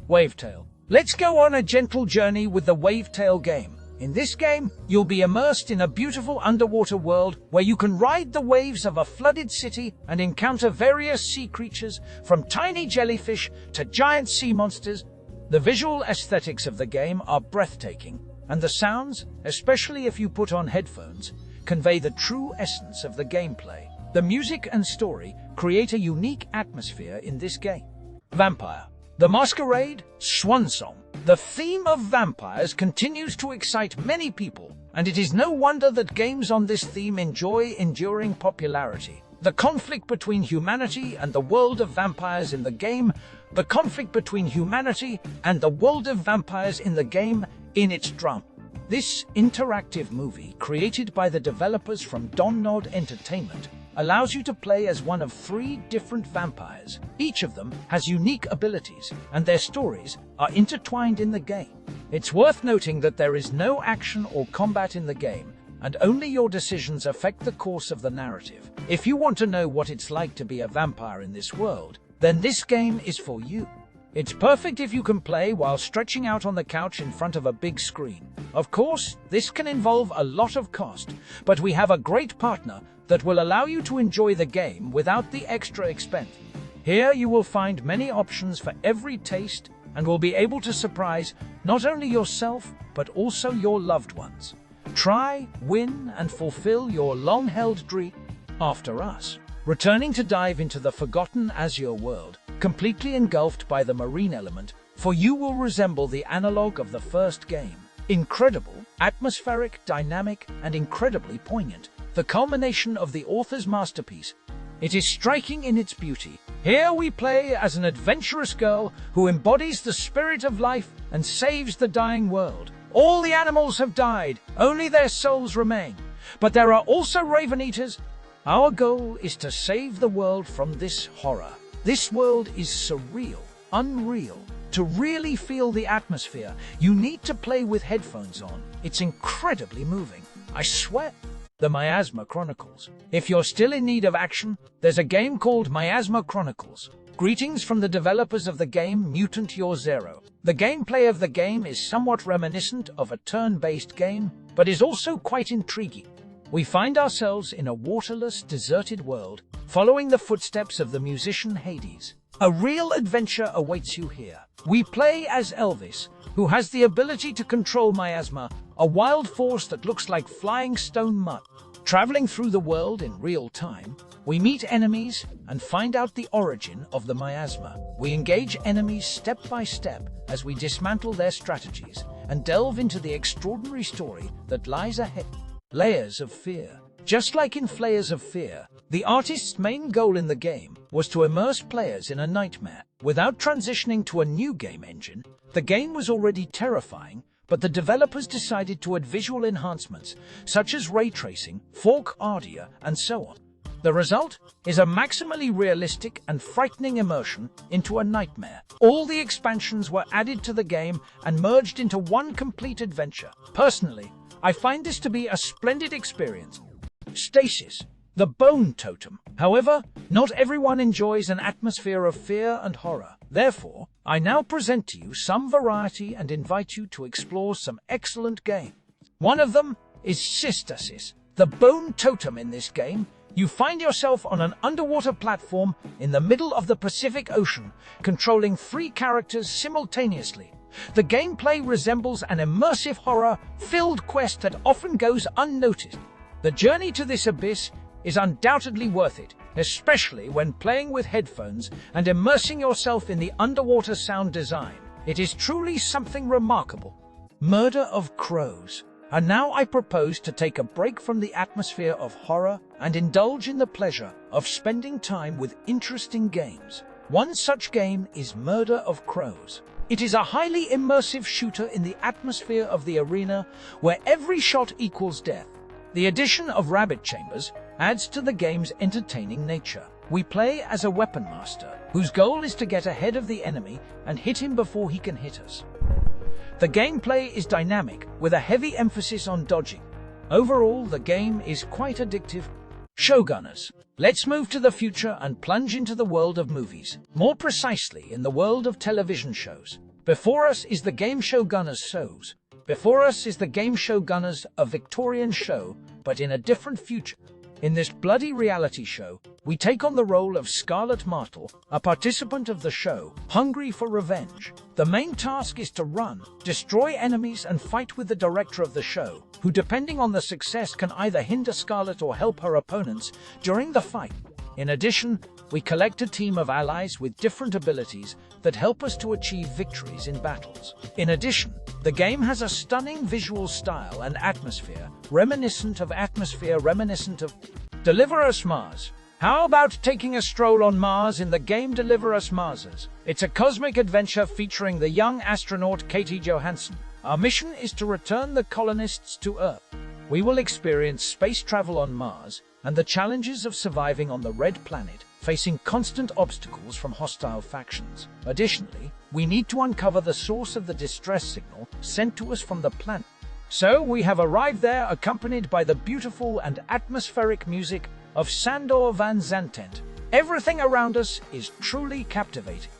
Wavetale. Let's go on a gentle journey with the Wavetale game. In this game, you'll be immersed in a beautiful underwater world where you can ride the waves of a flooded city and encounter various sea creatures, from tiny jellyfish to giant sea monsters. The visual aesthetics of the game are breathtaking, and the sounds, especially if you put on headphones, convey the true essence of the gameplay. The music and story create a unique atmosphere in this game. Vampire. The Masquerade, Swansong. The theme of vampires continues to excite many people, and it is no wonder that games on this theme enjoy enduring popularity. The conflict between humanity and the world of vampires in the game, in its drama. This interactive movie, created by the developers from Nod Entertainment, allows you to play as one of 3 different vampires. Each of them has unique abilities, and their stories are intertwined in the game. It's worth noting that there is no action or combat in the game, and only your decisions affect the course of the narrative. If you want to know what it's like to be a vampire in this world, then this game is for you. It's perfect if you can play while stretching out on the couch in front of a big screen. Of course, this can involve a lot of cost, but we have a great partner that will allow you to enjoy the game without the extra expense. Here you will find many options for every taste and will be able to surprise not only yourself, but also your loved ones. Try, win, and fulfill your long-held dream. After us, returning to dive into the forgotten azure world, completely engulfed by the marine element, for you will resemble the analog of the first game. Incredible, atmospheric, dynamic, and incredibly poignant. The culmination of the author's masterpiece. It is striking in its beauty. Here we play as an adventurous girl who embodies the spirit of life and saves the dying world. All the animals have died, only their souls remain. But there are also raven eaters. Our goal is to save the world from this horror. This world is surreal, unreal. To really feel the atmosphere, you need to play with headphones on. It's incredibly moving. I swear. The Miasma Chronicles. If you're still in need of action, there's a game called Miasma Chronicles. Greetings from the developers of the game Mutant Year Zero. The gameplay of the game is somewhat reminiscent of a turn-based game, but is also quite intriguing. We find ourselves in a waterless, deserted world, following the footsteps of the musician Hades. A real adventure awaits you here. We play as Elvis, who has the ability to control miasma, a wild force that looks like flying stone mud. Traveling through the world in real time, we meet enemies and find out the origin of the miasma. We engage enemies step by step as we dismantle their strategies and delve into the extraordinary story that lies ahead. Layers of Fear. Just like in Layers of Fear, the artist's main goal in the game was to immerse players in a nightmare. Without transitioning to a new game engine, the game was already terrifying, but the developers decided to add visual enhancements, such as ray tracing, fork audio, and so on. The result is a maximally realistic and frightening immersion into a nightmare. All the expansions were added to the game and merged into one complete adventure. Personally, I find this to be a splendid experience. Stasis. The Bone Totem. However, not everyone enjoys an atmosphere of fear and horror. Therefore, I now present to you some variety and invite you to explore some excellent games. One of them is Stasis. The Bone Totem. In this game, you find yourself on an underwater platform in the middle of the Pacific Ocean, controlling 3 characters simultaneously. The gameplay resembles an immersive horror-filled quest that often goes unnoticed. The journey to this abyss is undoubtedly worth it, especially when playing with headphones and immersing yourself in the underwater sound design. It is truly something remarkable. Murder of Crows. And now I propose to take a break from the atmosphere of horror and indulge in the pleasure of spending time with interesting games. One such game is Murder of Crows. It is a highly immersive shooter in the atmosphere of the arena where every shot equals death. The addition of rabbit chambers adds to the game's entertaining nature. We play as a weapon master, whose goal is to get ahead of the enemy and hit him before he can hit us. The gameplay is dynamic, with a heavy emphasis on dodging. Overall, the game is quite addictive. Showgunners. Let's move to the future and plunge into the world of movies, more precisely in the world of television shows. Before us is the game Showgunners shows. Before us is the game Showgunners, a Victorian show, but in a different future. In this bloody reality show, we take on the role of Scarlet Martel, a participant of the show, hungry for revenge. The main task is to run, destroy enemies, and fight with the director of the show, who, depending on the success, can either hinder Scarlet or help her opponents during the fight. In addition, we collect a team of allies with different abilities that help us to achieve victories in battles. In addition, the game has a stunning visual style and atmosphere reminiscent of Deliver Us Mars. How about taking a stroll on Mars in the game Deliver Us Mars? It's a cosmic adventure featuring the young astronaut Katie Johansson. Our mission is to return the colonists to Earth. We will experience space travel on Mars and the challenges of surviving on the Red Planet, facing constant obstacles from hostile factions. Additionally, we need to uncover the source of the distress signal sent to us from the planet. So we have arrived there, accompanied by the beautiful and atmospheric music of Sandor van Zantent. Everything around us is truly captivating.